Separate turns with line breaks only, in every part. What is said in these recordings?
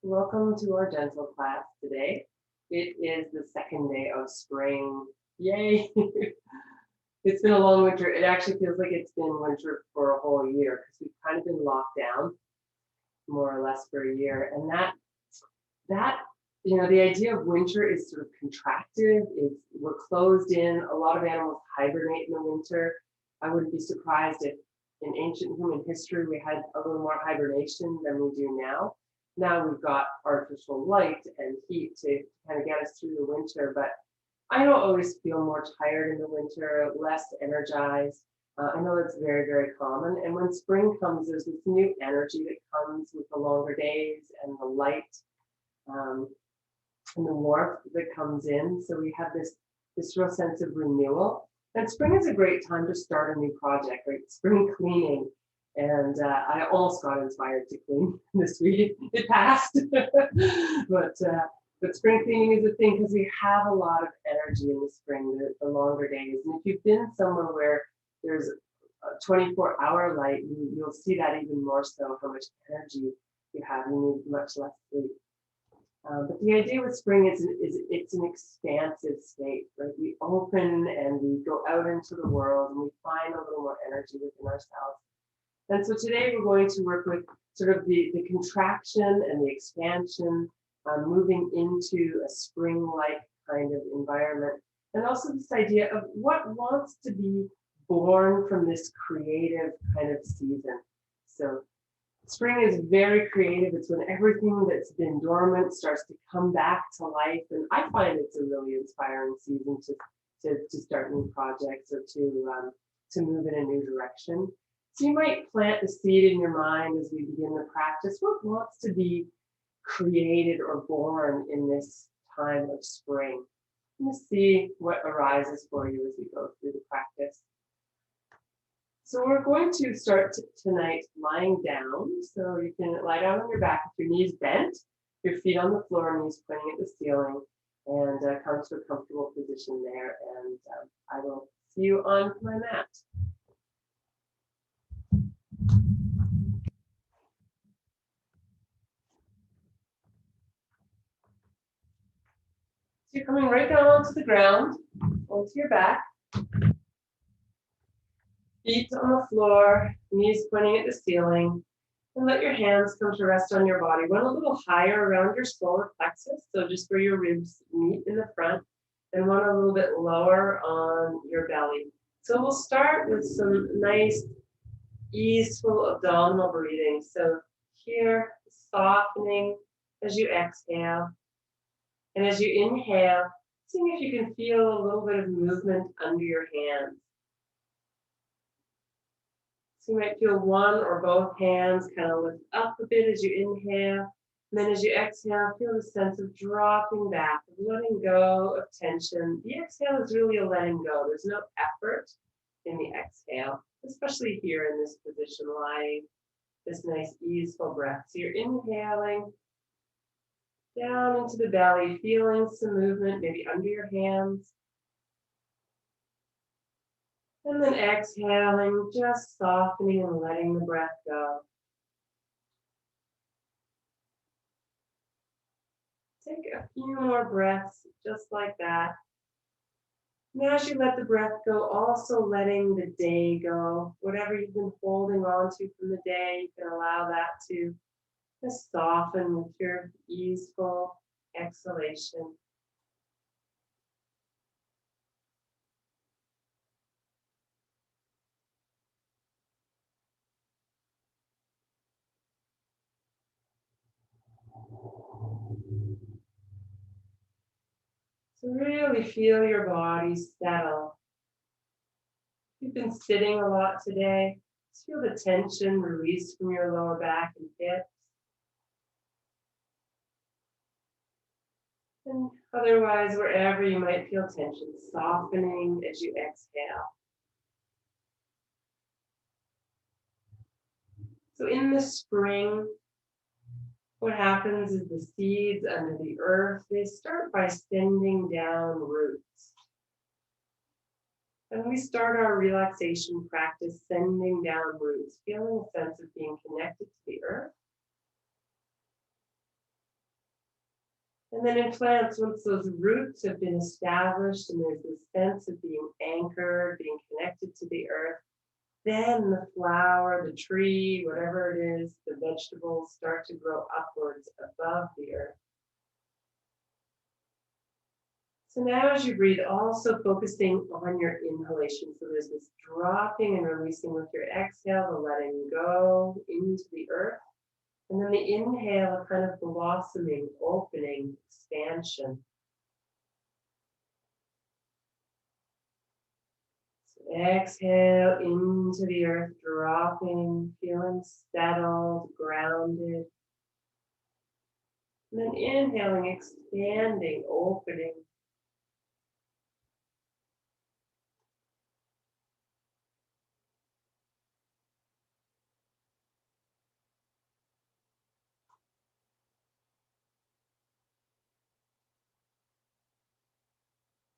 Welcome to our dental class today. It is the second day of spring. Yay! It's been a long winter. It actually feels like it's been winter for a whole year because we've kind of been locked down more or less for a year. And that the idea of winter is sort of contractive. We're closed in. A lot of animals hibernate in the winter. I wouldn't be surprised if in ancient human history we had a little more hibernation than we do now. Now we've got artificial light and heat to kind of get us through the winter, but I don't always feel more tired in the winter, less energized. I know that's very, very common. And when spring comes, there's this new energy that comes with the longer days and the light. Um, and the warmth that comes in. So we have this real sense of renewal. And spring is a great time to start a new project, right? Spring cleaning. And I almost got inspired to clean this week. It passed, but spring cleaning is a thing because we have a lot of energy in the spring, the longer days. And if you've been somewhere where there's a 24-hour light, you'll see that even more so how much energy you have. You need much less sleep. But the idea with spring is it's an expansive state, right? We open and we go out into the world and we find a little more energy within ourselves. And so today we're going to work with sort of the contraction and the expansion, moving into a spring-like kind of environment. And also this idea of what wants to be born from this creative kind of season. So spring is very creative. It's when everything that's been dormant starts to come back to life. And I find it's a really inspiring season to start new projects or to move in a new direction. So you might plant the seed in your mind as we begin the practice. What wants to be created or born in this time of spring? Let's see what arises for you as we go through the practice. So we're going to start tonight lying down. So you can lie down on your back with your knees bent, your feet on the floor, knees pointing at the ceiling, and come to a comfortable position there. And I will see you on my mat. So you're coming right down onto the ground, onto your back, feet on the floor, knees pointing at the ceiling, and let your hands come to rest on your body. One a little higher around your solar plexus, so just where your ribs meet in the front, and one a little bit lower on your belly. So we'll start with some nice, easeful abdominal breathing. So here, softening as you exhale. And as you inhale, seeing if you can feel a little bit of movement under your hands. So you might feel one or both hands kind of lift up a bit as you inhale. And then as you exhale, feel the sense of dropping back, of letting go of tension. The exhale is really a letting go. There's no effort in the exhale, especially here in this position, lying, this nice easeful breath. So you're inhaling down into the belly, feeling some movement, maybe under your hands. And then exhaling, just softening and letting the breath go. Take a few more breaths just like that. And as you let the breath go, also letting the day go. Whatever you've been holding on to from the day, you can allow that to just soften with your easeful exhalation. So really feel your body settle. You've been sitting a lot today. Just feel the tension release from your lower back and hips. And otherwise, wherever you might feel tension, softening as you exhale. So in the spring, what happens is the seeds under the earth, they start by sending down roots. And we start our relaxation practice sending down roots, feeling a sense of being connected to the earth. And then in plants, once those roots have been established and there's this sense of being anchored, being connected to the earth, then the flower, the tree, whatever it is, the vegetables start to grow upwards above the earth. So now as you breathe, also focusing on your inhalation. So there's this dropping and releasing with your exhale, the letting go into the earth. And then the inhale, a kind of blossoming, opening, expansion. So exhale into the earth, dropping, feeling settled, grounded. And then inhaling, expanding, opening.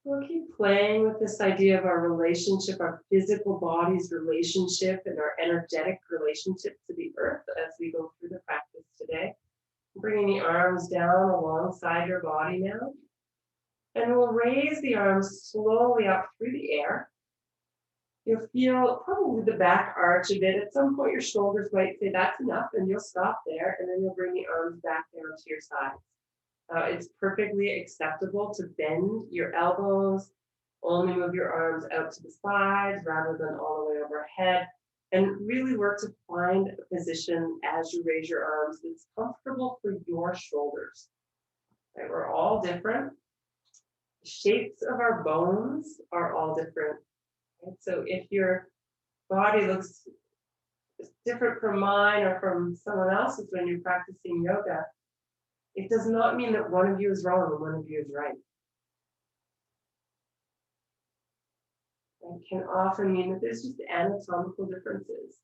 We'll keep playing with this idea of our relationship, our physical body's relationship, and our energetic relationship to the earth as we go through the practice today. Bringing the arms down alongside your body now. And we'll raise the arms slowly up through the air. You'll feel probably the back arch a bit. At some point, your shoulders might say that's enough, and you'll stop there, and then you'll bring the arms back down to your sides. It's perfectly acceptable to bend your elbows, only move your arms out to the sides rather than all the way overhead, and really work to find a position as you raise your arms that's comfortable for your shoulders. Right? We're all different. The shapes of our bones are all different. Right? So if your body looks different from mine or from someone else's when you're practicing yoga, it does not mean that one of you is wrong and one of you is right. It can often mean that there's just anatomical differences.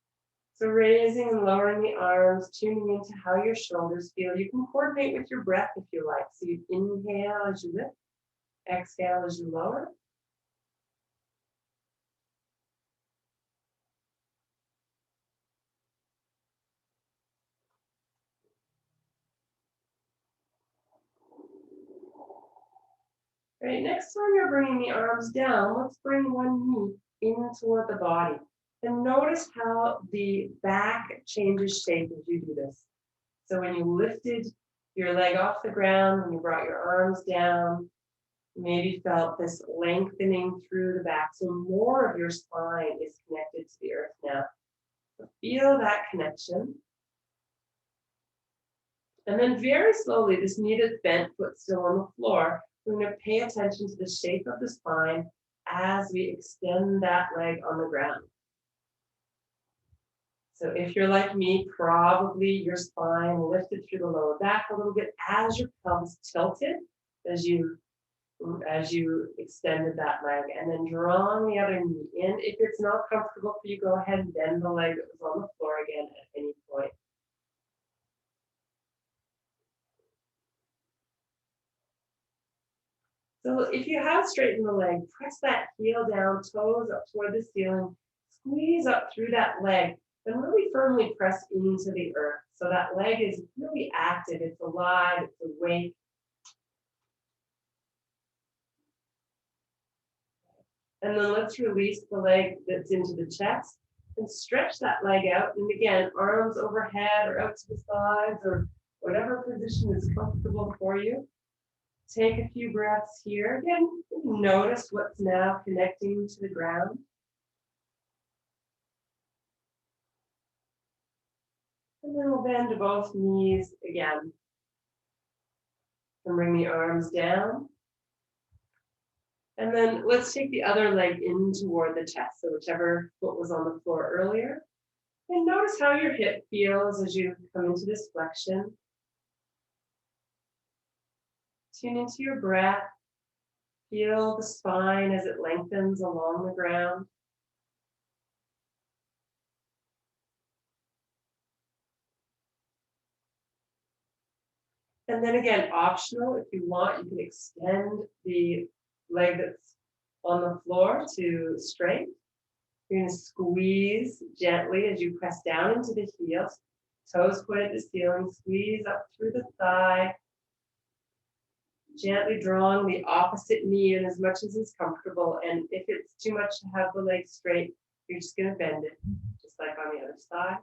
So raising and lowering the arms, tuning into how your shoulders feel. You can coordinate with your breath if you like. So you inhale as you lift, exhale as you lower. Right, next time you're bringing the arms down, let's bring one knee in toward the body. And notice how the back changes shape as you do this. So when you lifted your leg off the ground, when you brought your arms down, maybe felt this lengthening through the back. So more of your spine is connected to the earth now. So feel that connection. And then very slowly, this knee that's bent, foot still on the floor, we're going to pay attention to the shape of the spine as we extend that leg on the ground. So if you're like me, probably your spine lifted through the lower back a little bit as your pelvis tilted as you extended that leg, and then drawing the other knee in. If it's not comfortable for you, go ahead and bend the leg that was on the floor again at any point. So if you have straightened the leg, press that heel down, toes up toward the ceiling, squeeze up through that leg, and really firmly press into the earth. So that leg is really active, it's alive, it's awake. And then let's release the leg that's into the chest and stretch that leg out. And again, arms overhead or out to the sides or whatever position is comfortable for you. Take a few breaths here. Again, notice what's now connecting to the ground. And then we'll bend to both knees again. And bring the arms down. And then let's take the other leg in toward the chest. So whichever foot was on the floor earlier. And notice how your hip feels as you come into this flexion. Tune into your breath. Feel the spine as it lengthens along the ground. And then again, optional, if you want, you can extend the leg that's on the floor to straight. You're going to squeeze gently as you press down into the heels. Toes point at the ceiling, squeeze up through the thigh. Gently drawing the opposite knee in as much as is comfortable. And if it's too much to have the leg straight, you're just going to bend it, just like on the other side.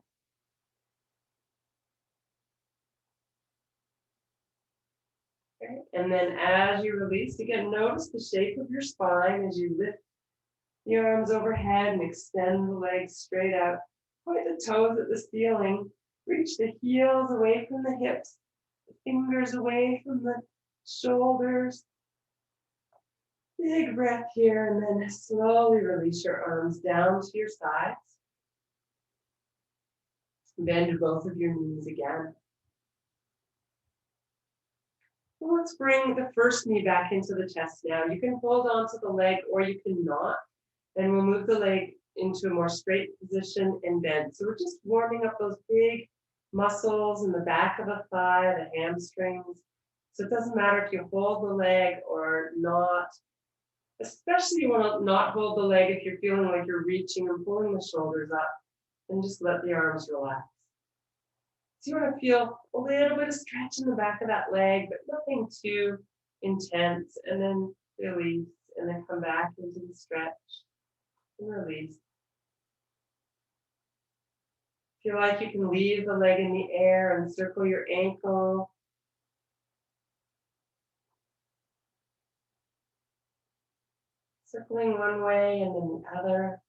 Okay. And then as you release, again, notice the shape of your spine as you lift the arms overhead and extend the legs straight out. Point the toes at the ceiling. Reach the heels away from the hips, the fingers away from the shoulders. Big breath here, and then slowly release your arms down to your sides. Bend both of your knees again. Well, let's bring the first knee back into the chest now. You can hold on to the leg or you can not. Then we'll move the leg into a more straight position and bend. So we're just warming up those big muscles in the back of the thigh, the hamstrings. So it doesn't matter if you hold the leg or not. Especially you want to not hold the leg if you're feeling like you're reaching and pulling the shoulders up, and just let the arms relax. So you want to feel a little bit of stretch in the back of that leg, but nothing too intense, and then release, and then come back into the stretch and release. Feel like you can leave the leg in the air and circle your ankle. Circling one way and then the other.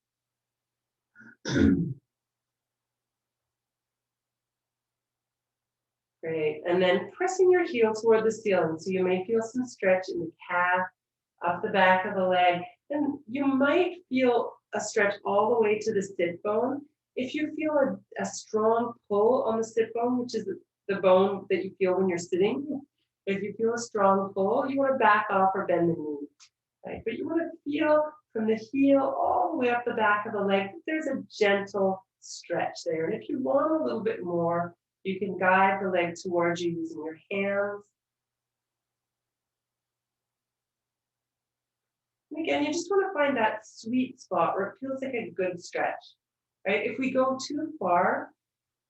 Great. And then pressing your heel toward the ceiling. So you may feel some stretch in the calf, up the back of the leg. And you might feel a stretch all the way to the sit bone. If you feel a strong pull on the sit bone, which is the bone that you feel when you're sitting, if you feel a strong pull, you want to back off or bend the knee. Right? But you want to feel from the heel all the way up the back of the leg. There's a gentle stretch there. And if you want a little bit more, you can guide the leg towards you using your hands. And again, you just want to find that sweet spot where it feels like a good stretch. Right? If we go too far,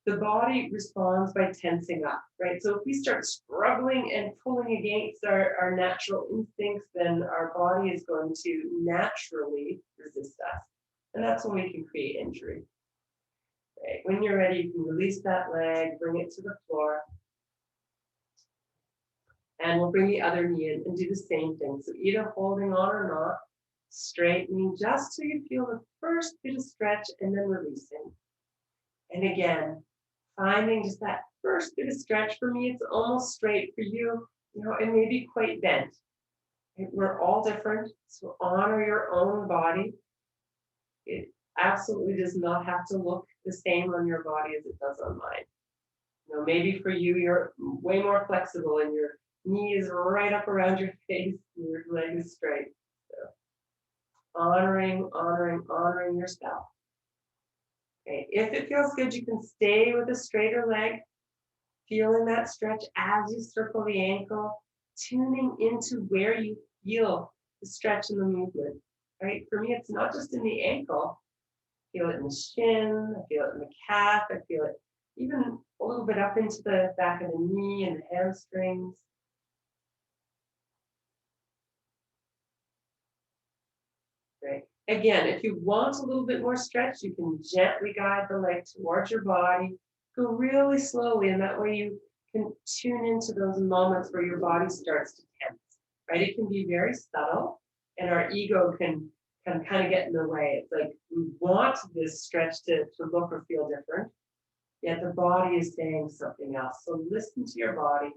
the body responds by tensing up, right? So if we start struggling and pulling against our natural instincts, then our body is going to naturally resist us. And that's when we can create injury. Right? When you're ready, you can release that leg, bring it to the floor. And we'll bring the other knee in and do the same thing. So either holding on or not, straightening just so you feel the first bit of stretch and then releasing. And again, finding just that first bit of stretch. For me, it's almost straight. For you, it may be quite bent. We're all different, so honor your own body. It absolutely does not have to look the same on your body as it does on mine. Maybe for you, you're way more flexible and your knee is right up around your face and your leg is straight. So honoring yourself. Okay. If it feels good, you can stay with a straighter leg, feeling that stretch as you circle the ankle, tuning into where you feel the stretch in the movement. Right? For me, it's not just in the ankle. I feel it in the shin, I feel it in the calf, I feel it even a little bit up into the back of the knee and the hamstrings. Great. Again, if you want a little bit more stretch, you can gently guide the leg towards your body. Go really slowly, and that way you can tune into those moments where your body starts to tense. Right? It can be very subtle, and our ego can kind of get in the way. It's like we want this stretch to look or feel different, yet the body is saying something else. So listen to your body.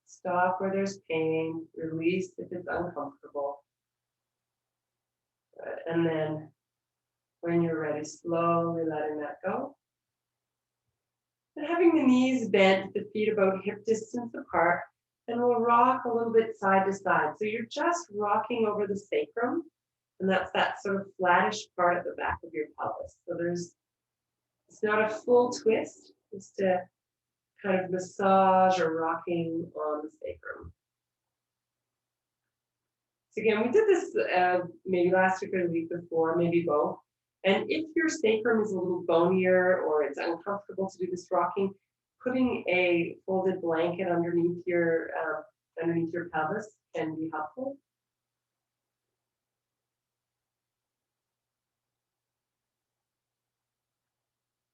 Stop where there's pain, release if it's uncomfortable. And then when you're ready, slowly letting that go. And having the knees bent, the feet about hip distance apart, and we'll rock a little bit side to side. So you're just rocking over the sacrum, and that's that sort of flattish part at the back of your pelvis. So it's not a full twist, just a kind of massage or rocking on the sacrum. So again, we did this maybe last week or the week before, maybe both. And if your sacrum is a little bonier or it's uncomfortable to do this rocking, putting a folded blanket underneath your pelvis can be helpful.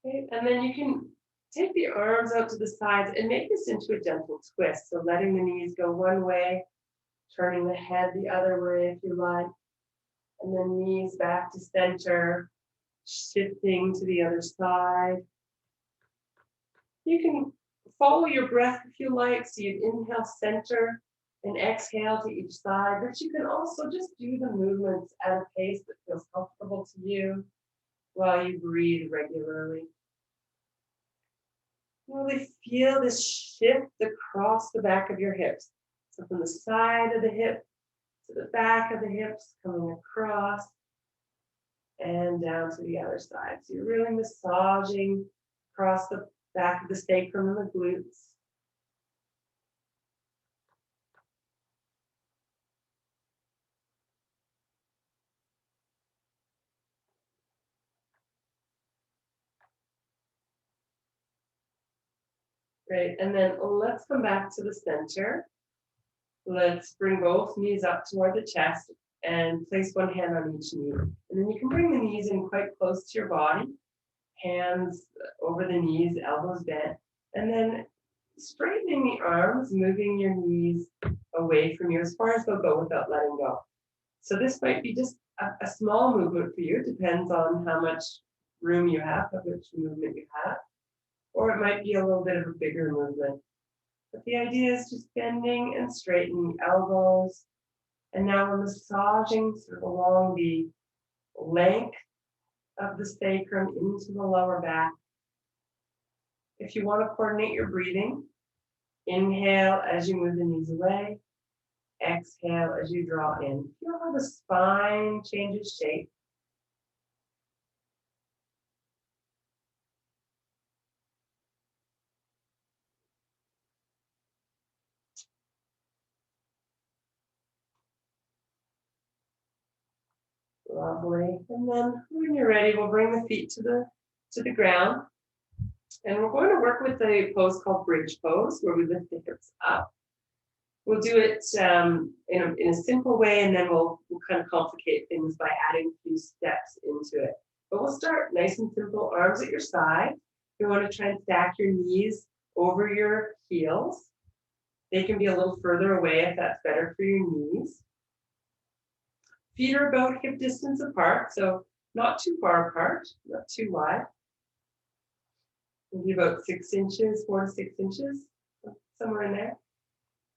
Okay, and then you can take the arms out to the sides and make this into a gentle twist. So letting the knees go one way, turning the head the other way if you like, and then knees back to center, shifting to the other side. You can follow your breath if you like. So you inhale center and exhale to each side, but you can also just do the movements at a pace that feels comfortable to you while you breathe regularly. Really feel this shift across the back of your hips. So from the side of the hip to the back of the hips, coming across and down to the other side. So you're really massaging across the back of the sacrum and the glutes. Great, and then let's come back to the center. Let's bring both knees up toward the chest and place one hand on each knee. And then you can bring the knees in quite close to your body, hands over the knees, elbows bent, and then straightening the arms, moving your knees away from you as far as they'll go without letting go. So this might be just a small movement for you. It depends on how much room you have, how much movement you have. Or it might be a little bit of a bigger movement. But the idea is just bending and straightening elbows. And now we're massaging sort of along the length of the sacrum into the lower back. If you want to coordinate your breathing, inhale as you move the knees away. Exhale as you draw in. Feel how the spine changes shape. Lovely. And then when you're ready, we'll bring the feet to the ground. And we're going to work with a pose called bridge pose, where we lift the hips up. We'll do it in a simple way, and then we'll kind of complicate things by adding a few steps into it. But we'll start nice and simple, arms at your side. You want to try and stack your knees over your heels. They can be a little further away if that's better for your knees. Feet are about hip distance apart, so not too far apart, not too wide. Maybe about 6 inches, 4 to 6 inches, somewhere in there.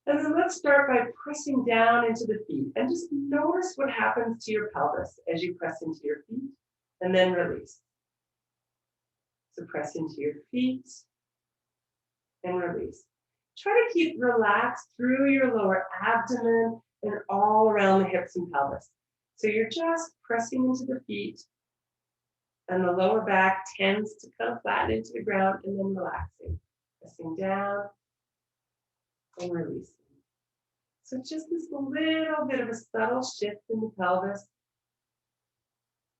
And then let's start by pressing down into the feet and just notice what happens to your pelvis as you press into your feet and then release. So press into your feet and release. Try to keep relaxed through your lower abdomen and all around the hips and pelvis. So you're just pressing into the feet and the lower back tends to kind of flatten into the ground and then relaxing. Pressing down and releasing. So just this little bit of a subtle shift in the pelvis.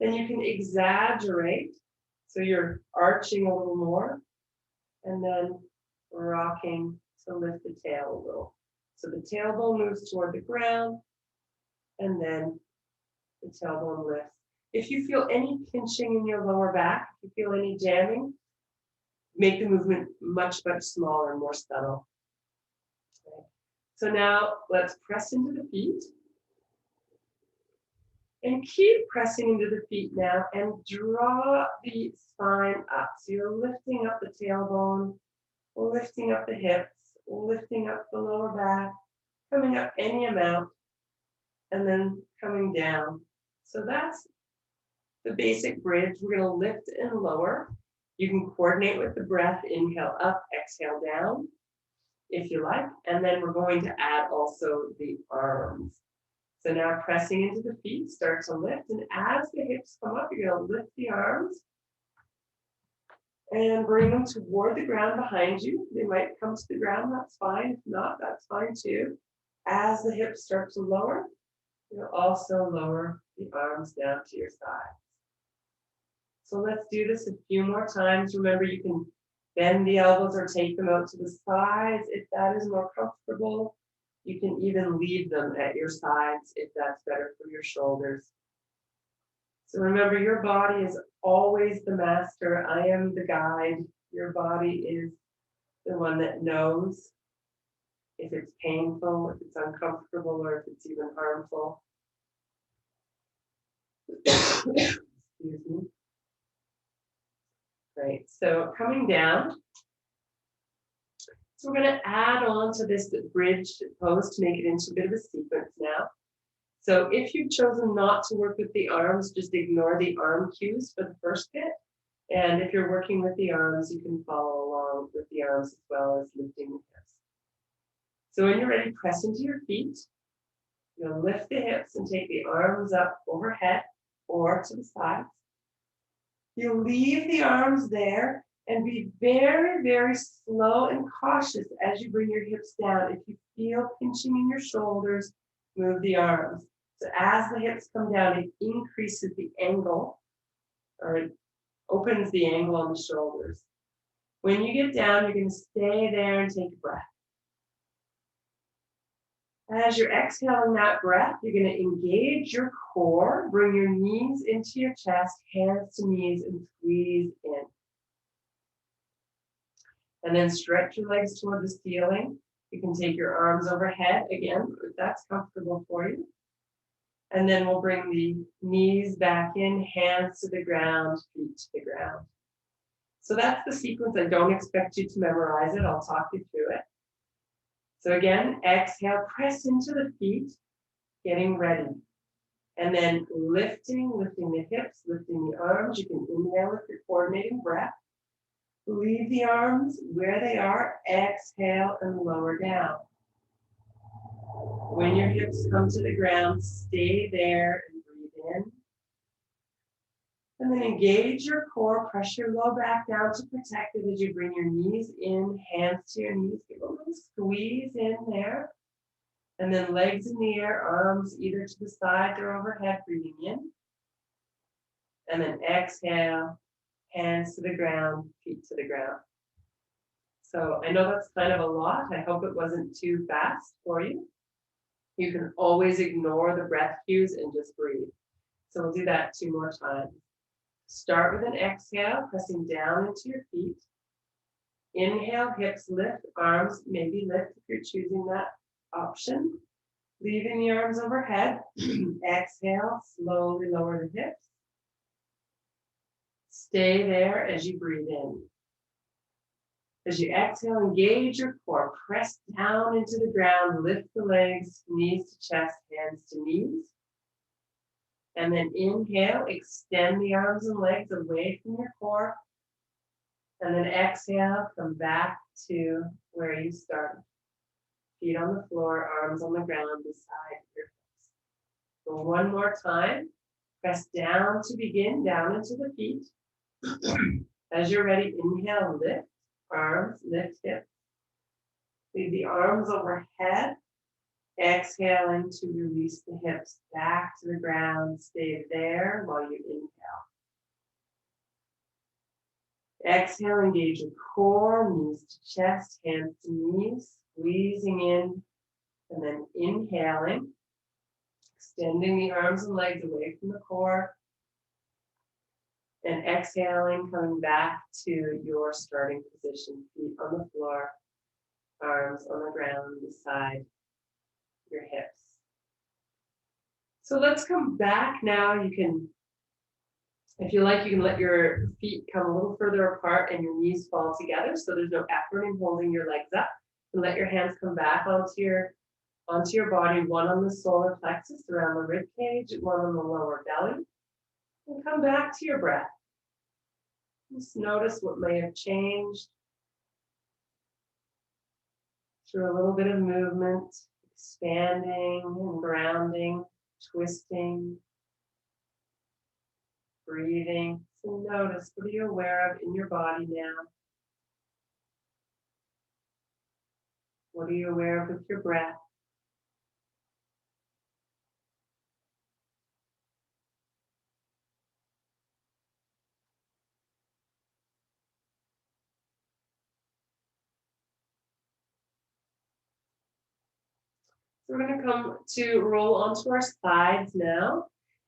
Then you can exaggerate. So you're arching a little more and then rocking to lift the tail a little. So the tailbone moves toward the ground and then the tailbone lifts. If you feel any pinching in your lower back, if you feel any jamming, make the movement much, much smaller and more subtle. Okay. So now let's press into the feet. And keep pressing into the feet now and draw the spine up. So you're lifting up the tailbone, lifting up the hips, lifting up the lower back, coming up any amount, and then coming down. So that's the basic bridge. We're going to lift and lower. You can coordinate with the breath, inhale up, exhale down, if you like. And then we're going to add also the arms. So now pressing into the feet, start to lift. And as the hips come up, you're going to lift the arms and bring them toward the ground behind you. They might come to the ground, that's fine. If not, that's fine too. As the hips start to lower, you'll also lower the arms down to your sides. So let's do this a few more times. Remember, you can Bend the elbows or take them out to the sides if that is more comfortable. You can even leave them at your sides if that's better for your shoulders. So remember, your body is always the master. I am the guide. Your body is the one that knows if it's painful, if it's uncomfortable, or if it's even harmful. Excuse me. Great. So coming down. So we're going to add on to this bridge pose to make it into a bit of a sequence now. So if you've chosen not to work with the arms, just ignore the arm cues for the first bit. And if you're working with the arms, you can follow along with the arms as well as lifting the hips. So when you're ready, press into your feet. You'll lift the hips and take the arms up overhead or to the sides. You'll leave the arms there and be very, very slow and cautious as you bring your hips down. If you feel pinching in your shoulders, move the arms. So as the hips come down, it increases the angle, or it opens the angle on the shoulders. When you get down, you're going to stay there and take a breath. As you're exhaling that breath, you're going to engage your core, bring your knees into your chest, hands to knees, and squeeze in. And then stretch your legs toward the ceiling. You can take your arms overhead again, if that's comfortable for you. And then we'll bring the knees back in, hands to the ground, feet to the ground. So that's the sequence. I don't expect you to memorize it. I'll talk you through it. So again, exhale, press into the feet, getting ready. And then lifting the hips, lifting the arms. You can inhale with your coordinating breath. Leave the arms where they are, exhale and lower down. When your hips come to the ground, stay there and breathe in. And then engage your core, press your low back down to protect it as you bring your knees in, hands to your knees. Give a little squeeze in there. And then legs in the air, arms either to the sides or overhead, breathing in. And then exhale, hands to the ground, feet to the ground. So I know that's kind of a lot. I hope it wasn't too fast for you. You can always ignore the breath cues and just breathe. So we'll do that 2 more times. Start with an exhale, pressing down into your feet. Inhale, hips lift, arms maybe lift if you're choosing that option. Leaving the arms overhead. Exhale, slowly lower the hips. Stay there as you breathe in. As you exhale, engage your core. Press down into the ground, lift the legs, knees to chest, hands to knees. And then inhale, extend the arms and legs away from your core. And then exhale, come back to where you started. Feet on the floor, arms on the ground beside your hips. So 1 more time. Press down to begin, down into the feet. As you're ready, inhale, lift, arms, lift hips. Leave the arms overhead. Exhaling to release the hips back to the ground. Stay there while you inhale. Exhale, engage your core, knees to chest, hands to knees, squeezing in, and then inhaling, extending the arms and legs away from the core, and exhaling, coming back to your starting position, feet on the floor, arms on the ground beside your hips. So let's come back now. You can, if you like, you can let your feet come a little further apart and your knees fall together so there's no effort in holding your legs up. And let your hands come back onto your body, one on the solar plexus around the rib cage, one on the lower belly. And come back to your breath. Just notice what may have changed through a little bit of movement, expanding and grounding, twisting, breathing. So notice, what are you aware of in your body now? What are you aware of with your breath? So we're going to come to roll onto our sides now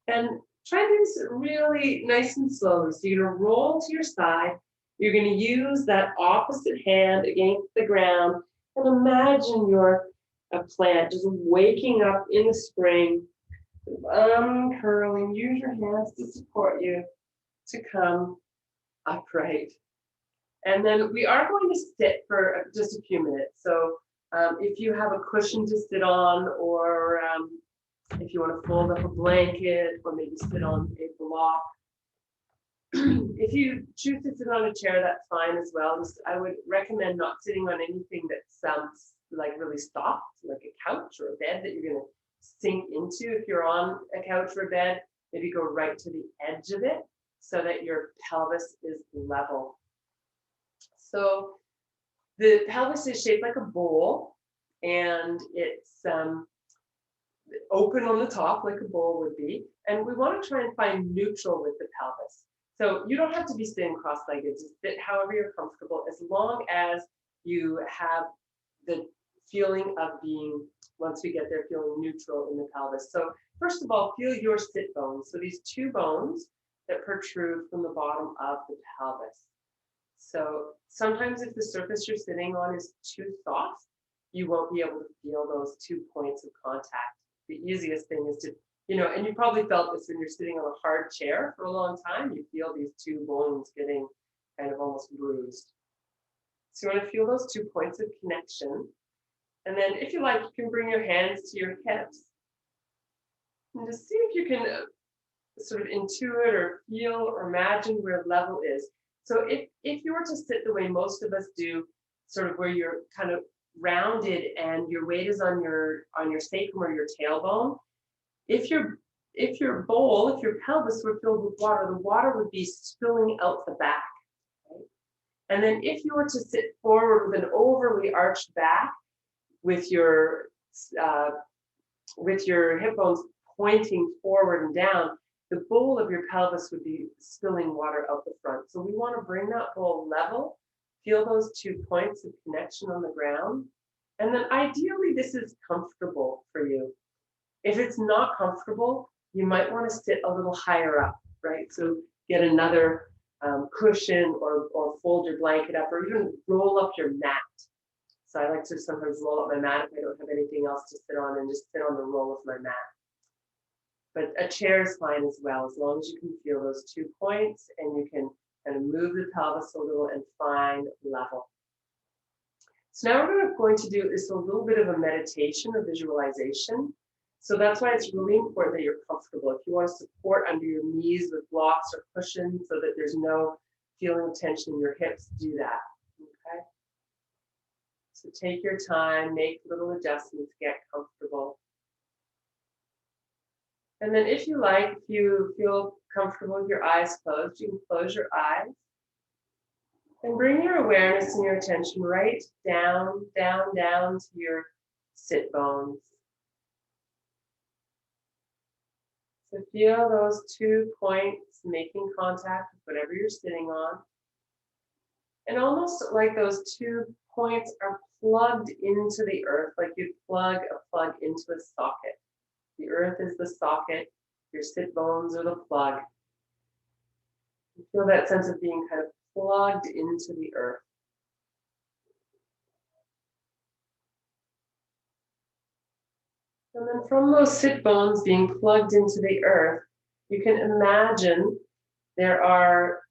and try to do this really nice and slowly. So you're going to roll to your side. You're going to use that opposite hand against the ground and imagine you're a plant just waking up in the spring, uncurling. Use your hands to support you to come upright. And then we are going to sit for just a few minutes. So if you have a cushion to sit on, or if you want to fold up a blanket, or maybe sit on a block. If you choose to sit on a chair, that's fine as well. I would recommend not sitting on anything that sounds like really soft, like a couch or a bed that you're going to sink into. If you're on a couch or a bed, maybe go right to the edge of it so that your pelvis is level. So the pelvis is shaped like a bowl, and it's open on the top like a bowl would be. And we want to try and find neutral with the pelvis. So you don't have to be sitting cross-legged, just sit however you're comfortable, as long as you have the feeling of being, once we get there, feeling neutral in the pelvis. So first of all, feel your sit bones. So these two bones that protrude from the bottom of the pelvis. So sometimes if the surface you're sitting on is too soft, you won't be able to feel those 2 points of contact. The easiest thing is to, and you probably felt this when you're sitting on a hard chair for a long time, you feel these two bones getting kind of almost bruised. So you want to feel those 2 points of connection. And then if you like, you can bring your hands to your hips. And just see if you can sort of intuit or feel or imagine where level is. So if you were to sit the way most of us do, sort of where you're kind of rounded and your weight is on your sacrum or your tailbone, if your pelvis were filled with water, the water would be spilling out the back. Right? And then if you were to sit forward with an overly arched back, with your hip bones pointing forward and down, the bowl of your pelvis would be spilling water out the front. So we want to bring that bowl level, feel those 2 points of connection on the ground. And then ideally, this is comfortable for you. If it's not comfortable, you might want to sit a little higher up, right? So get another cushion or fold your blanket up, or even roll up your mat. So I like to sometimes roll up my mat if I don't have anything else to sit on, and just sit on the roll of my mat. But a chair is fine as well, as long as you can feel those 2 points and you can kind of move the pelvis a little and find level. So now we're going to do is a little bit of a meditation or visualization. So that's why it's really important that you're comfortable. If you want to support under your knees with blocks or cushions so that there's no feeling of tension in your hips, do that. Okay. So take your time, make little adjustments, get comfortable. And then if you like, if you feel comfortable with your eyes closed, you can close your eyes and bring your awareness and your attention right down, down, down to your sit bones. So feel those 2 points making contact with whatever you're sitting on. And almost like those 2 points are plugged into the earth, like you plug a plug into a socket. The earth is the socket, your sit bones are the plug. You feel that sense of being kind of plugged into the earth. And then from those sit bones being plugged into the earth, you can imagine there are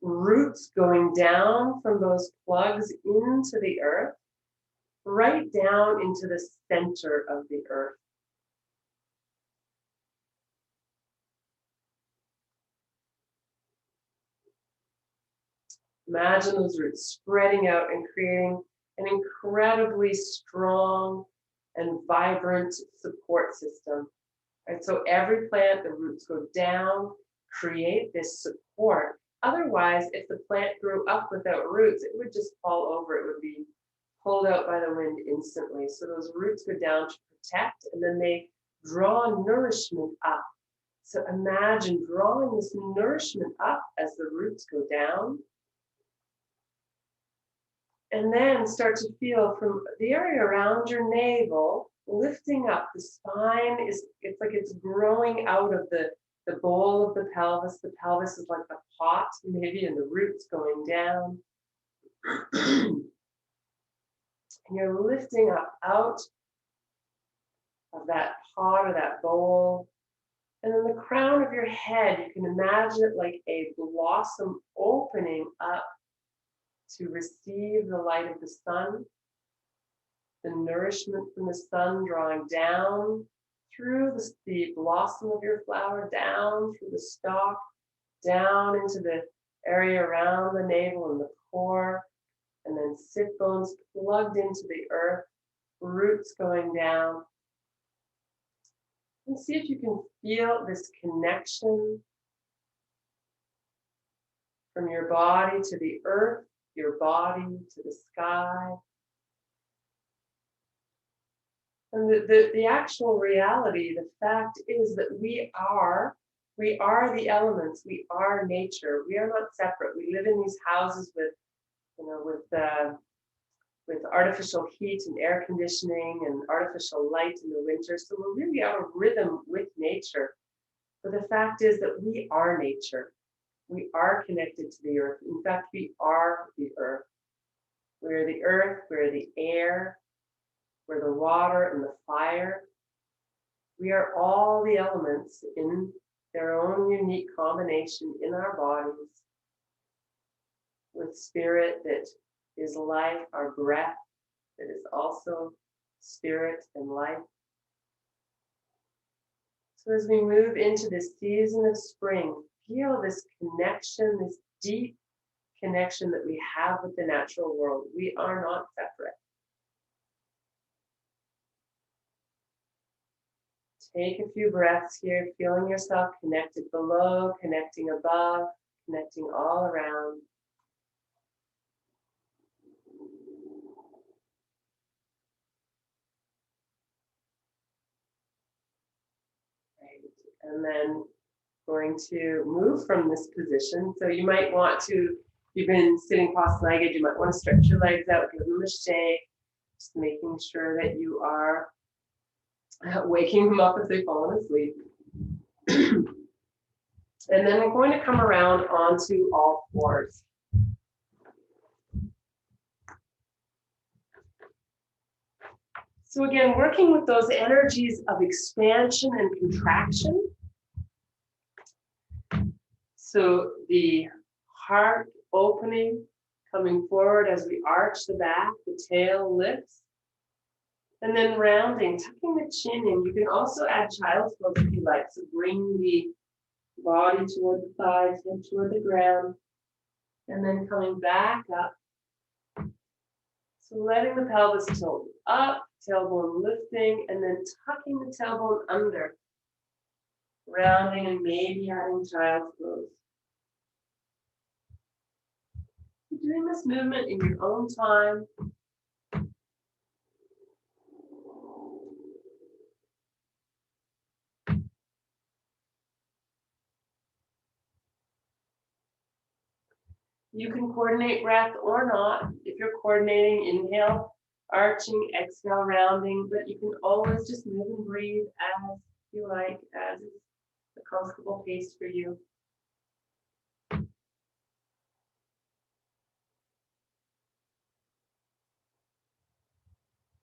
roots going down from those plugs into the earth, right down into the center of the earth. Imagine those roots spreading out and creating an incredibly strong and vibrant support system. And so every plant, the roots go down, create this support. Otherwise, if the plant grew up without roots, it would just fall over. It would be pulled out by the wind instantly. So those roots go down to protect, and then they draw nourishment up. So imagine drawing this nourishment up as the roots go down. And then start to feel from the area around your navel, lifting up. The spine it's like it's growing out of the bowl of the pelvis. The pelvis is like the pot, maybe, and the roots going down. And you're lifting up out of that pot or that bowl. And then the crown of your head, you can imagine it like a blossom opening up to receive the light of the sun, the nourishment from the sun drawing down through the blossom of your flower, down through the stalk, down into the area around the navel and the core, and then sit bones plugged into the earth, roots going down. And see if you can feel this connection from your body to the earth, your body to the sky. And the actual reality, the fact is that we are the elements, we are nature. We are not separate. We live in these houses with, with artificial heat and air conditioning and artificial light in the winter. So we're really out of rhythm with nature. But the fact is that we are nature. We are connected to the earth. In fact, we are the earth. We're the earth, we're the air, we're the water and the fire. We are all the elements in their own unique combination in our bodies, with spirit that is life, our breath that is also spirit and life. So as we move into this season of spring, feel this connection, this deep connection that we have with the natural world. We are not separate. Take a few breaths here, feeling yourself connected below, connecting above, connecting all around. And then going to move from this position. So you might want to, if you've been sitting cross-legged, you might want to stretch your legs out, give them a shake, just making sure that you are waking them up if they've fallen asleep. And then we're going to come around onto all fours. So again, working with those energies of expansion and contraction. So the heart opening, coming forward as we arch the back, the tail lifts. And then rounding, tucking the chin in. You can also add child's pose if you like. So bring the body toward the thighs, head toward the ground. And then coming back up. So letting the pelvis tilt up, tailbone lifting, and then tucking the tailbone under. Rounding and maybe adding child's pose. Doing this movement in your own time. You can coordinate breath or not. If you're coordinating, inhale, arching, exhale, rounding, but you can always just move and breathe as you like, as is a comfortable pace for you.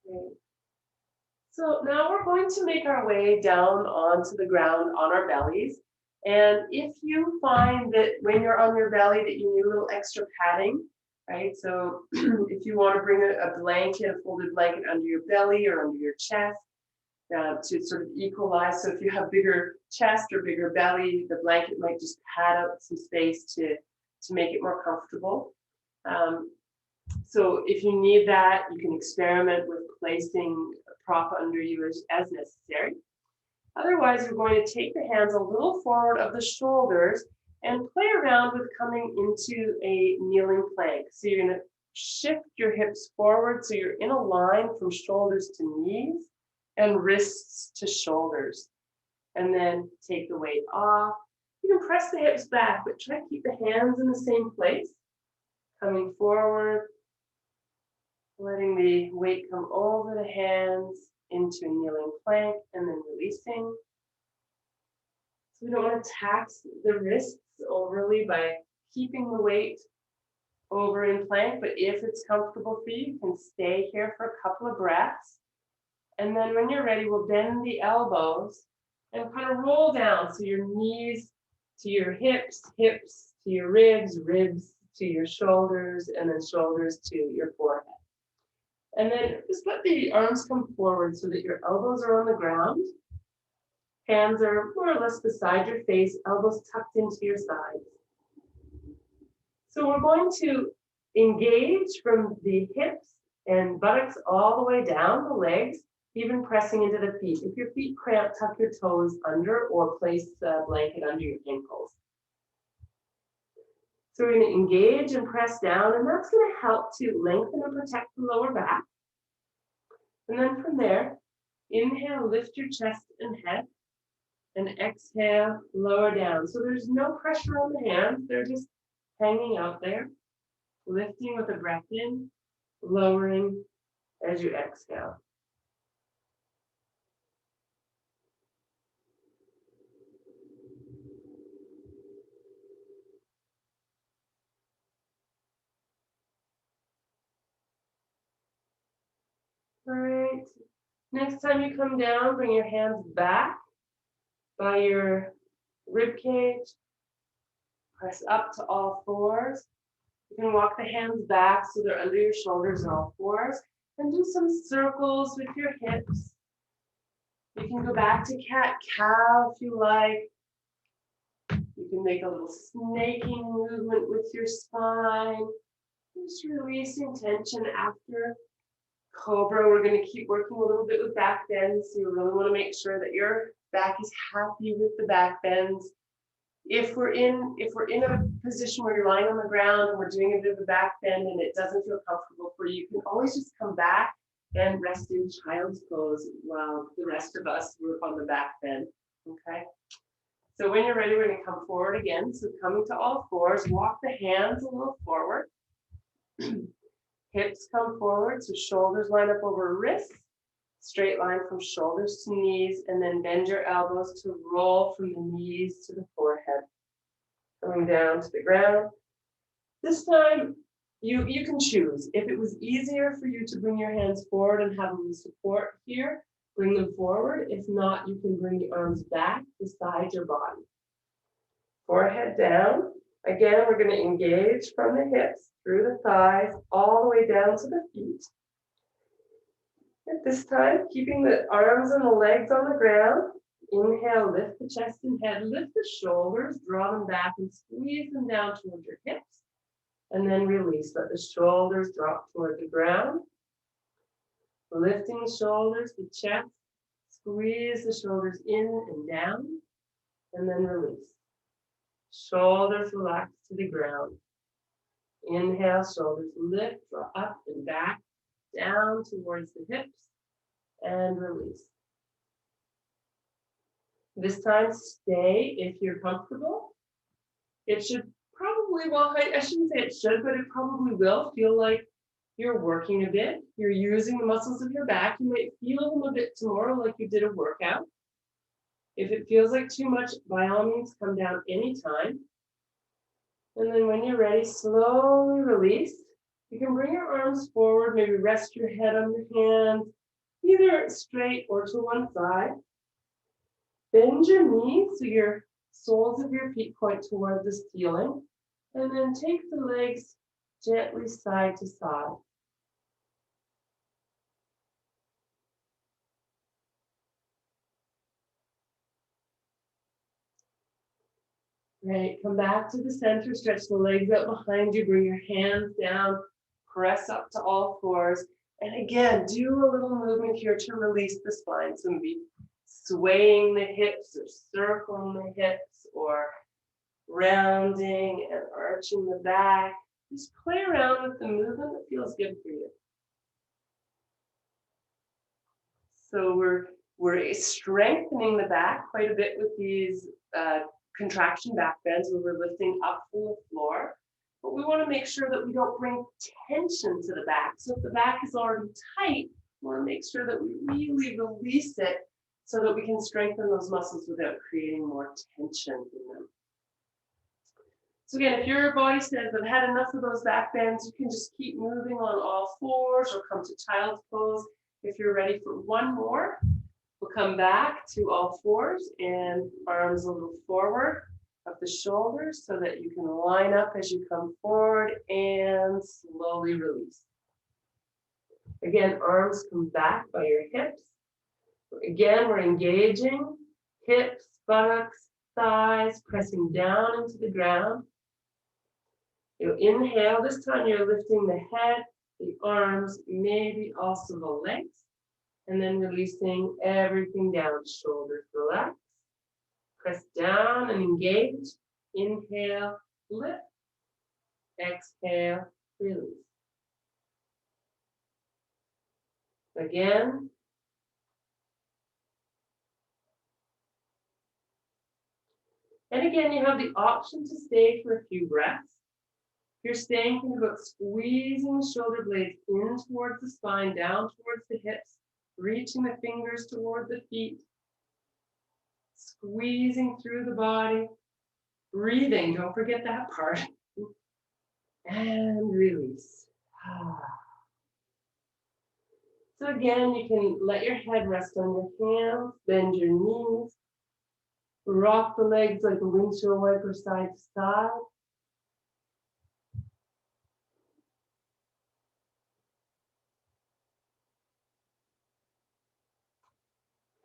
Okay. So now we're going to make our way down onto the ground on our bellies. And if you find that when you're on your belly that you need a little extra padding, right? So if you want to bring a blanket, a folded blanket under your belly or under your chest to sort of equalize. So if you have bigger chest or bigger belly, the blanket might just pad out some space to make it more comfortable. So if you need that, you can experiment with placing a prop under you as necessary. Otherwise, you're going to take the hands a little forward of the shoulders and play around with coming into a kneeling plank. So you're going to shift your hips forward so you're in a line from shoulders to knees and wrists to shoulders. And then take the weight off. You can press the hips back, but try to keep the hands in the same place. Coming forward, Letting the weight come over the hands into a kneeling plank and then releasing. So we don't want to tax the wrists overly by keeping the weight over in plank, but if it's comfortable for you, you can stay here for a couple of breaths. And then when you're ready, we'll bend the elbows and kind of roll down. So your knees to your hips, hips to your ribs, ribs to your shoulders, and then shoulders to your forehead. And then just let the arms come forward so that your elbows are on the ground. Hands are more or less beside your face, elbows tucked into your sides. So we're going to engage from the hips and buttocks all the way down the legs, even pressing into the feet. If your feet cramp, tuck your toes under or place a blanket under your ankles. So we're going to engage and press down, and that's going to help to lengthen and protect the lower back. And then from there, inhale, lift your chest and head, and exhale, lower down. So there's no pressure on the hands, they're just hanging out there, lifting with a breath in, lowering as you exhale. All right, next time you come down, bring your hands back by your rib cage, press up to all fours. You can walk the hands back so they're under your shoulders on all fours, and do some circles with your hips. You can go back to cat-cow if you like. You can make a little snaking movement with your spine. Just releasing tension after cobra. We're going to keep working a little bit with back bends. So you really want to make sure that your back is happy with the back bends. If we're in a position where you're lying on the ground and we're doing a bit of a back bend and it doesn't feel comfortable for you, you can always just come back and rest in child's pose while the rest of us work on the back bend. Okay. So when you're ready, we're going to come forward again. So coming to all fours, walk the hands a little forward. Hips come forward, so shoulders line up over wrists. Straight line from shoulders to knees, and then bend your elbows to roll from the knees to the forehead. Coming down to the ground. This time, you can choose. If it was easier for you to bring your hands forward and have a little support here, bring them forward. If not, you can bring the arms back beside your body. Forehead down. Again, we're going to engage from the hips, through the thighs, all the way down to the feet. At this time, keeping the arms and the legs on the ground. Inhale, lift the chest and head, lift the shoulders, draw them back and squeeze them down towards your hips. And then release, let the shoulders drop toward the ground. Lifting the shoulders, the chest, squeeze the shoulders in and down, and then release. Shoulders relax to the ground. Inhale, shoulders lift, draw up and back, down towards the hips, and release. This time, stay if you're comfortable. It should probably, well, I shouldn't say it should, but it probably will feel like you're working a bit. You're using the muscles of your back. You might feel them a bit tomorrow like you did a workout. If it feels like too much, by all means, come down anytime. And then when you're ready, slowly release. You can bring your arms forward, maybe rest your head on your hands, either straight or to one side. Bend your knees so your soles of your feet point toward the ceiling. And then take the legs gently side to side. Great, come back to the center, stretch the legs out behind you, bring your hands down, press up to all fours. And again, do a little movement here to release the spine. So maybe swaying the hips or circling the hips or rounding and arching the back. Just play around with the movement that feels good for you. So we're strengthening the back quite a bit with these contraction back bends where we're lifting up from the floor. but we want to make sure that we don't bring tension to the back. So if the back is already tight, we want to make sure that we really release it so that we can strengthen those muscles without creating more tension in them. So again, if your body says, I've had enough of those back bends, you can just keep moving on all fours or come to child's pose. If you're ready for one more, we'll come back to all fours and arms a little forward of the shoulders so that you can line up as you come forward and slowly release. Again, arms come back by your hips. Again, we're engaging hips, buttocks, thighs, pressing down into the ground. You inhale, this time you're lifting the head, the arms, maybe also the legs, and then releasing everything down. Shoulders relax, press down and engage. Inhale, lift, exhale, release. Again. And again, you have the option to stay for a few breaths. If you're staying, think about squeezing the shoulder blades in towards the spine, down towards the hips, reaching the fingers toward the feet, squeezing through the body, breathing, don't forget that part, and release. So again, you can let your head rest on your hands, bend your knees, rock the legs like a windshield wiper side to side.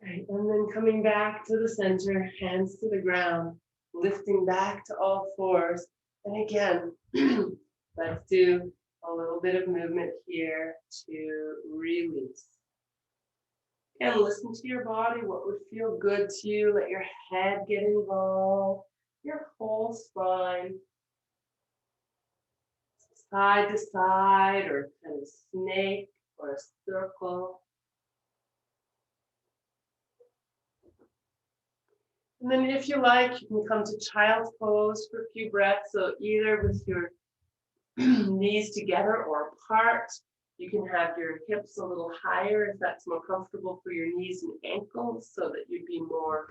Right, and then coming back to the center, hands to the ground, lifting back to all fours. And again, let's do a little bit of movement here to release. And listen to your body, what would feel good to you. Let your head get involved, your whole spine, side to side, or kind of snake or a circle. And then if you like, you can come to child's pose for a few breaths. So either with your knees together or apart. You can have your hips a little higher if that's more comfortable for your knees and ankles so that you'd be more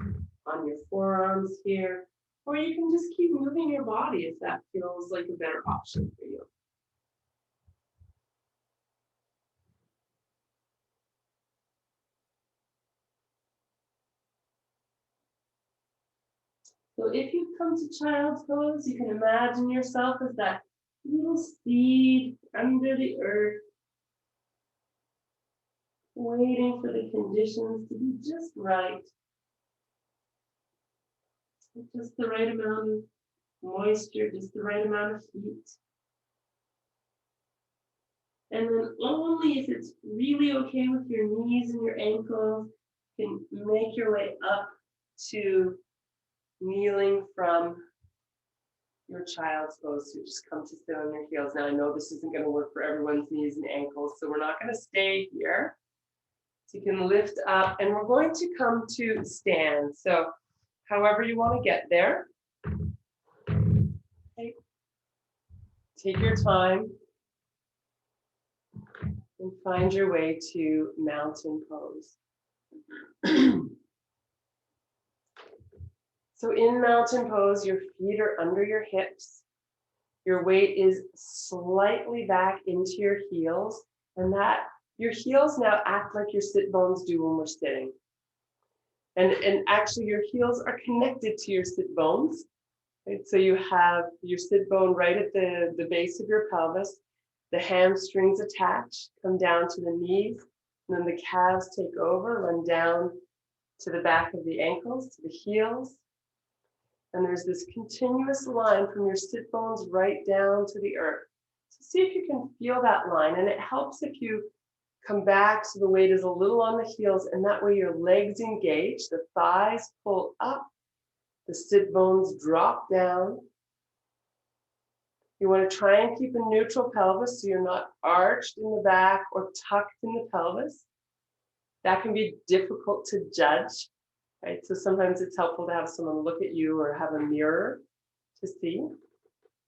on your forearms here. Or you can just keep moving your body if that feels like a better option for you. So if you come to child's pose, you can imagine yourself as that little seed under the earth, waiting for the conditions to be just right. Just the right amount of moisture, just the right amount of heat. And then only if it's really okay with your knees and your ankles, you can make your way up to kneeling from your child's pose. So just come to sit on your heels. Now I know this isn't going to work for everyone's knees and ankles, so we're not going to stay here. So you can lift up, and we're going to come to stand. So however you want to get there. Okay. Take your time and find your way to mountain pose. So in mountain pose, your feet are under your hips. Your weight is slightly back into your heels, and that your heels now act like your sit bones do when we're sitting. And actually your heels are connected to your sit bones. Right? So you have your sit bone right at the base of your pelvis, the hamstrings attach, come down to the knees, and then the calves take over, run down to the back of the ankles, to the heels. And there's this continuous line from your sit bones right down to the earth. So see if you can feel that line. And it helps if you come back so the weight is a little on the heels, and that way your legs engage, the thighs pull up, the sit bones drop down. You want to try and keep a neutral pelvis so you're not arched in the back or tucked in the pelvis. That can be difficult to judge, right? So sometimes it's helpful to have someone look at you or have a mirror to see.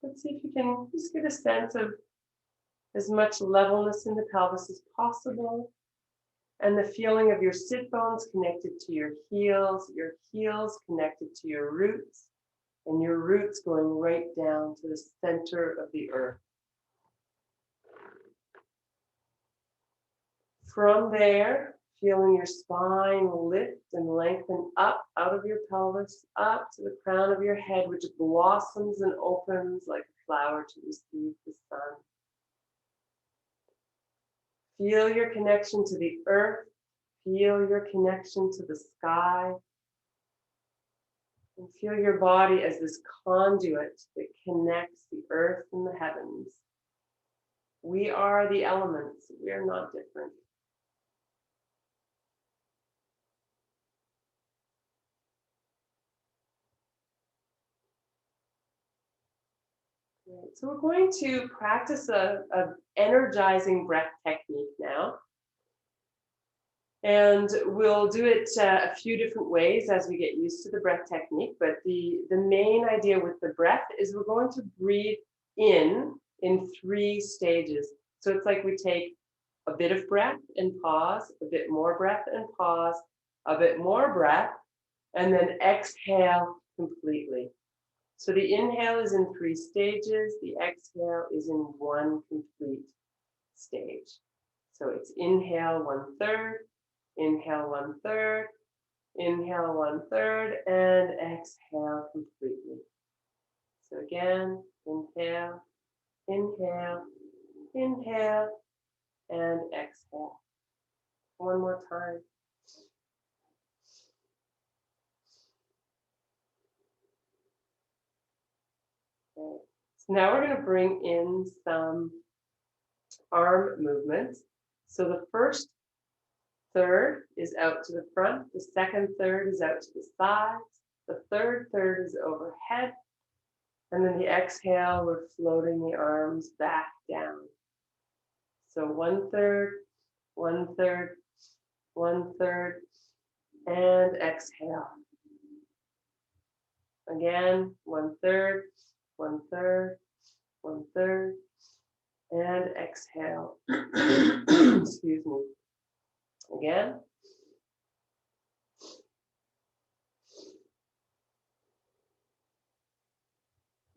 Let's see if you can just get a sense of as much levelness in the pelvis as possible. And the feeling of your sit bones connected to your heels connected to your roots, and your roots going right down to the center of the earth. From there, feeling your spine lift and lengthen up out of your pelvis, up to the crown of your head, which blossoms and opens like a flower to receive the sun. Feel your connection to the earth. Feel your connection to the sky. And feel your body as this conduit that connects the earth and the heavens. We are the elements. We are not different. Right. So we're going to practice a energizing breath technique now. And we'll do it a few different ways as we get used to the breath technique. But the main idea with the breath is we're going to breathe in 3 stages. So it's like we take a bit of breath and pause, a bit more breath and pause, a bit more breath, and then exhale completely. So the inhale is in 3 stages, the exhale is in 1 complete stage. So it's inhale 1/3, inhale 1/3, inhale 1/3, and exhale completely. So again, inhale, inhale, inhale, and exhale. One more time. Okay. So now we're going to bring in some arm movements. So the first third is out to the front, the second third is out to the sides, the third is overhead, and then the exhale, we're floating the arms back down. So 1/3, 1/3, 1/3, and exhale. Again, 1/3, 1/3, 1/3, and exhale. Excuse me. Again.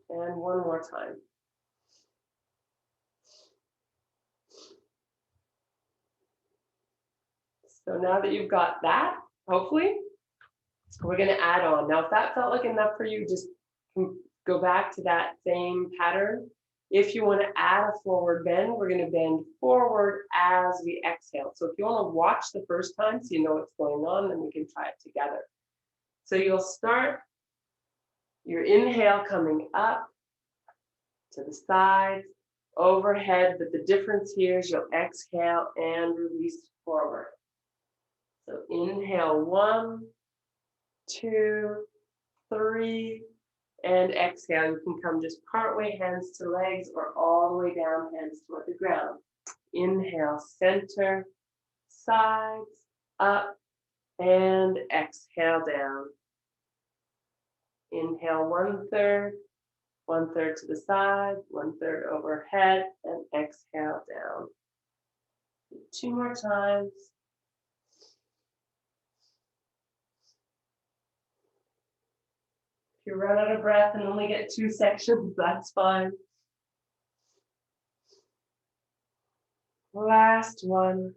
And one more time. So now that you've got that, hopefully, we're going to add on. Now, if that felt like enough for you, just go back to that same pattern. If you want to add a forward bend, we're going to bend forward as we exhale. So if you want to watch the first time so you know what's going on, then we can try it together. So you'll start your inhale coming up to the sides, overhead, but the difference here is you'll exhale and release forward. So inhale 1, 2, 3, and exhale. You can come just part way hands to legs or all the way down hands toward the ground. Inhale, center, sides, up, and exhale down. Inhale 1/3, 1/3 to the side, 1/3 overhead, and exhale down. 2 more times. If you run out of breath and only get 2 sections, that's fine. Last one.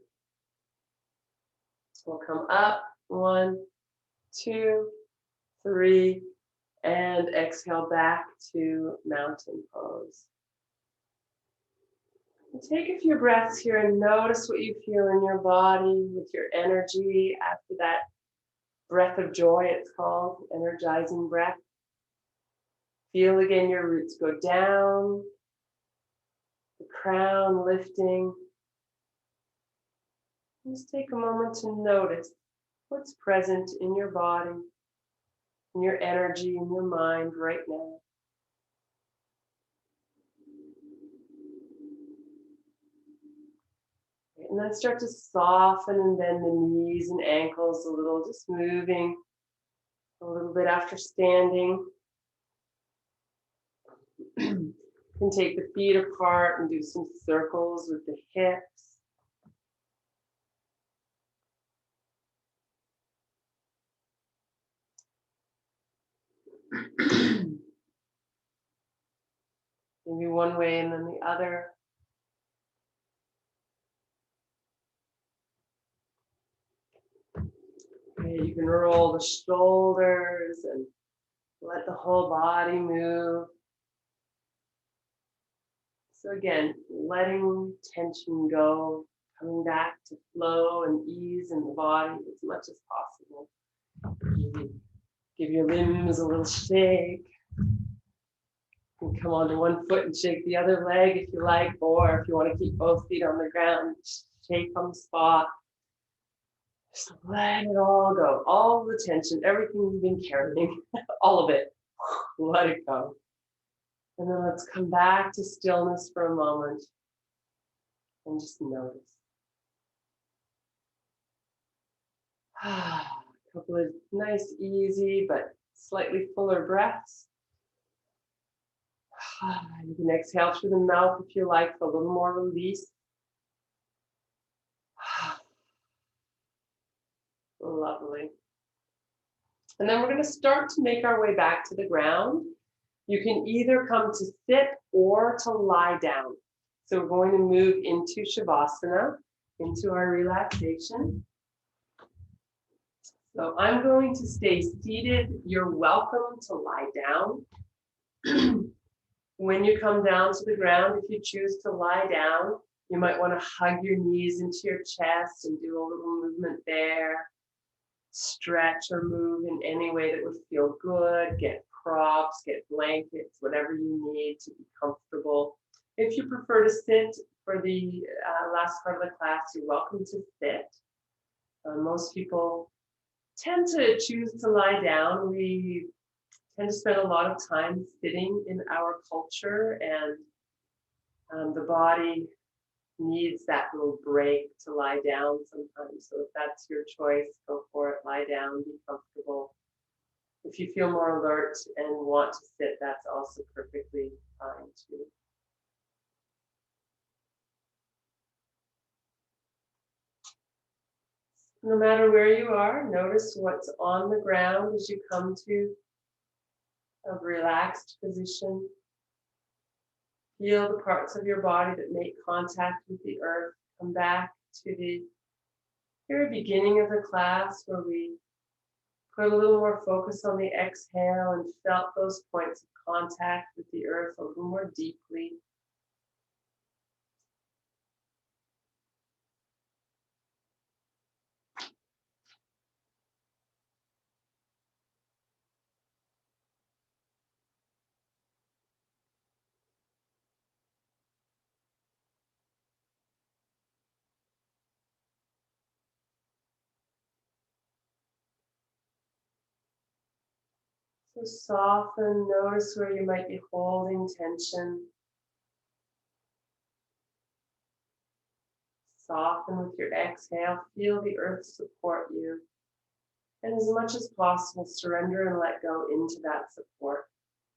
We'll come up, 1, 2, 3, and exhale back to mountain pose. And take a few breaths here and notice what you feel in your body with your energy after that breath of joy, it's called, energizing breath. Feel again your roots go down, the crown lifting. Just take a moment to notice what's present in your body, in your energy, in your mind right now. And then start to soften and bend the knees and ankles a little, just moving a little bit after standing. You can take the feet apart and do some circles with the hips. Maybe one way and then the other. Okay, you can roll the shoulders and let the whole body move. So again, letting tension go, coming back to flow and ease in the body as much as possible. Give your limbs a little shake. You can come onto one foot and shake the other leg if you like, or if you want to keep both feet on the ground, shake on the spot. Just let it all go. All the tension, everything you've been carrying, all of it, let it go. And then let's come back to stillness for a moment and just notice. A couple of nice, easy, but slightly fuller breaths. You can exhale through the mouth if you like for a little more release. Lovely. And then we're going to start to make our way back to the ground. You can either come to sit or to lie down. So we're going to move into Shavasana, into our relaxation. So I'm going to stay seated. You're welcome to lie down. When you come down to the ground, if you choose to lie down, you might want to hug your knees into your chest and do a little movement there. Stretch or move in any way that would feel good. Get props, get blankets, whatever you need to be comfortable. If you prefer to sit for the last part of the class, you're welcome to sit. Most people tend to choose to lie down. We tend to spend a lot of time sitting in our culture, and the body needs that little break to lie down sometimes. So if that's your choice, go for it. Lie down, be comfortable. If you feel more alert and want to sit, that's also perfectly fine too. No matter where you are, notice what's on the ground as you come to a relaxed position. Feel the parts of your body that make contact with the earth. Come back to the very beginning of the class where we put a little more focus on the exhale and felt those points of contact with the earth a little more deeply. So soften, notice where you might be holding tension. Soften with your exhale, feel the earth support you. And as much as possible, surrender and let go into that support.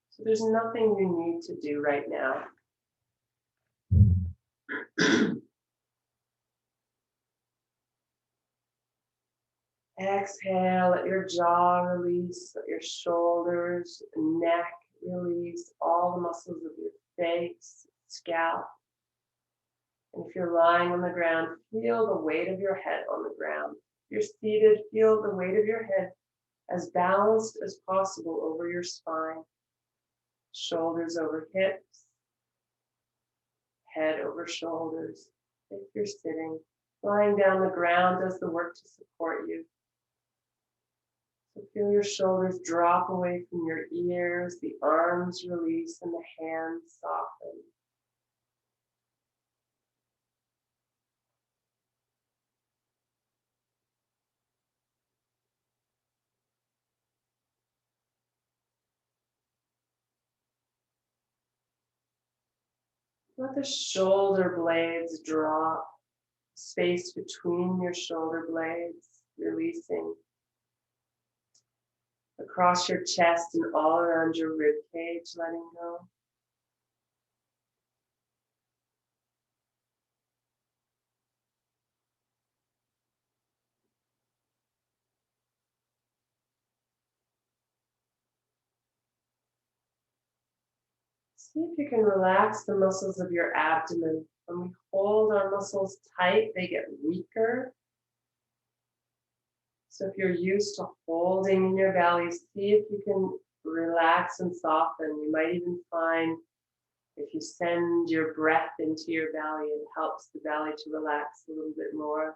So there's nothing you need to do right now. Exhale, let your jaw release, let your shoulders, neck release, all the muscles of your face, scalp. And if you're lying on the ground, feel the weight of your head on the ground. If you're seated, feel the weight of your head as balanced as possible over your spine. Shoulders over hips, head over shoulders. If you're sitting, lying down the ground does the work to support you. So feel your shoulders drop away from your ears, the arms release, and the hands soften. Let the shoulder blades drop, space between your shoulder blades, releasing across your chest and all around your rib cage, letting go. See if you can relax the muscles of your abdomen. When we hold our muscles tight, they get weaker. So if you're used to holding in your belly, see if you can relax and soften. You might even find if you send your breath into your belly, it helps the belly to relax a little bit more.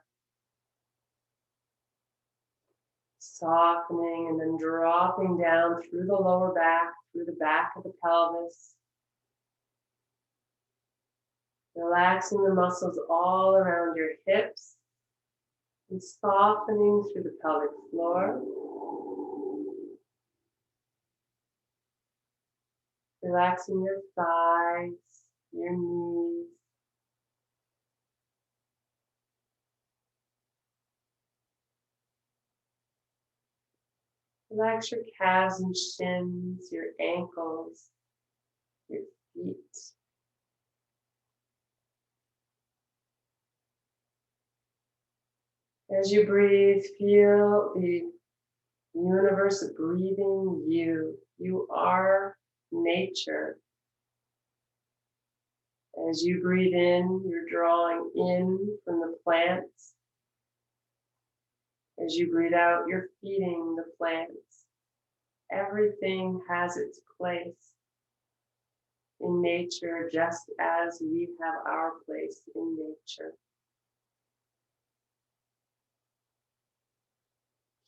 Softening and then dropping down through the lower back, through the back of the pelvis. Relaxing the muscles all around your hips and softening through the pelvic floor. Relaxing your thighs, your knees. Relax your calves and shins, your ankles, your feet. As you breathe, feel the universe breathing you. You are nature. As you breathe in, you're drawing in from the plants. As you breathe out, you're feeding the plants. Everything has its place in nature, just as we have our place in nature.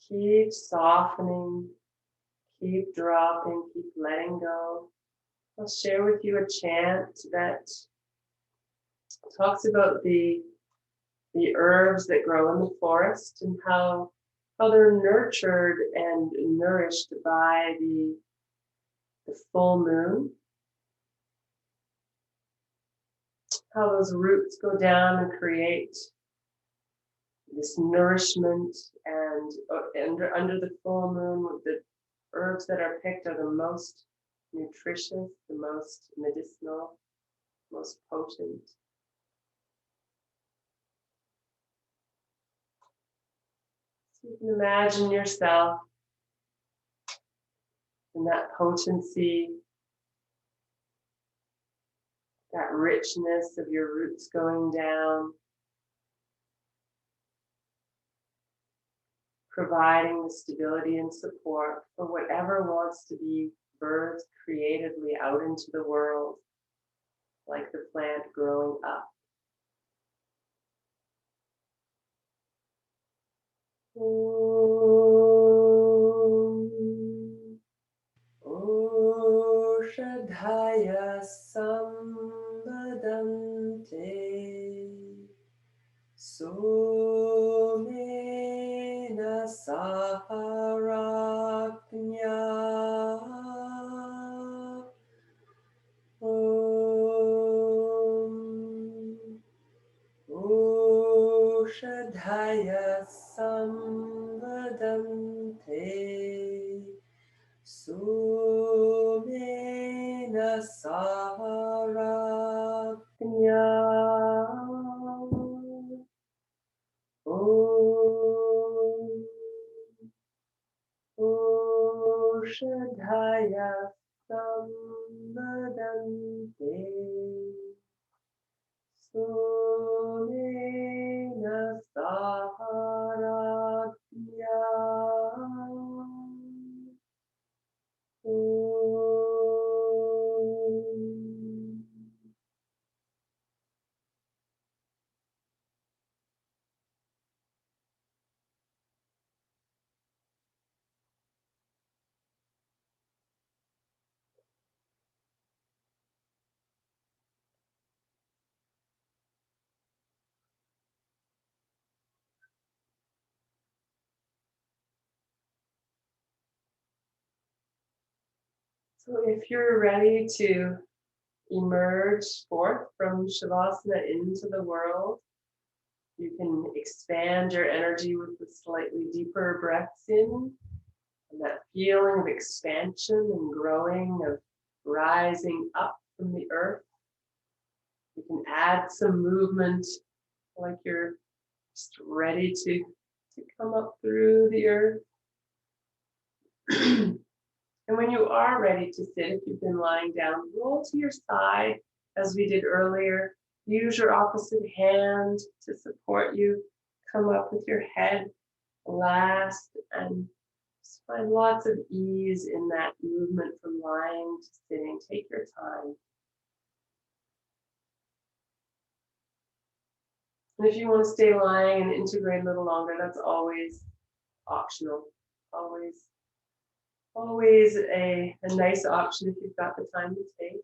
Keep softening, keep dropping, keep letting go. I'll share with you a chant that talks about the herbs that grow in the forest and how they're nurtured and nourished by the full moon. How those roots go down and create this nourishment, and under the full moon, the herbs that are picked are the most nutritious, the most medicinal, most potent. So you can imagine yourself in that potency, that richness of your roots going down, providing the stability and support for whatever wants to be birthed creatively out into the world, like the plant growing up. Oshadhaya Sambadante Somena Saharaknya Oshadhaya Sambadante Somena Saharaknya Oshadhaya Sambadante Somena Saharaknya So if you're ready to emerge forth from Shavasana into the world, you can expand your energy with the slightly deeper breaths in, and that feeling of expansion and growing, of rising up from the earth. You can add some movement, like you're just ready to come up through the earth. And when you are ready to sit, if you've been lying down, roll to your side as we did earlier. Use your opposite hand to support you. Come up with your head last and just find lots of ease in that movement from lying to sitting. Take your time. And if you want to stay lying and integrate a little longer, that's always optional. Always a nice option if you've got the time to take.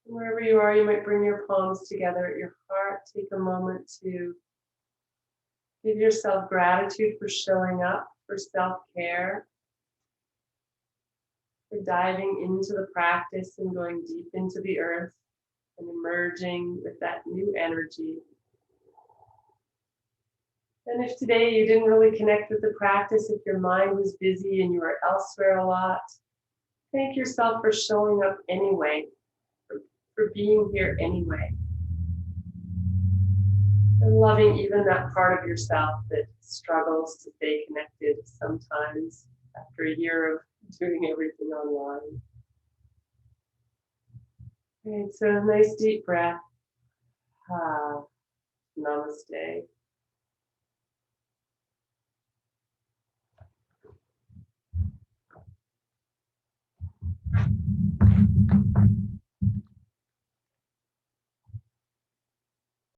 Wherever you are, you might bring your palms together at your heart. Take a moment to give yourself gratitude for showing up, for self-care, for diving into the practice and going deep into the earth and emerging with that new energy. And if today you didn't really connect with the practice, if your mind was busy and you were elsewhere a lot, thank yourself for showing up anyway, for being here anyway. And loving even that part of yourself that struggles to stay connected sometimes after a year of doing everything online. Okay, so a nice deep breath. Namaste.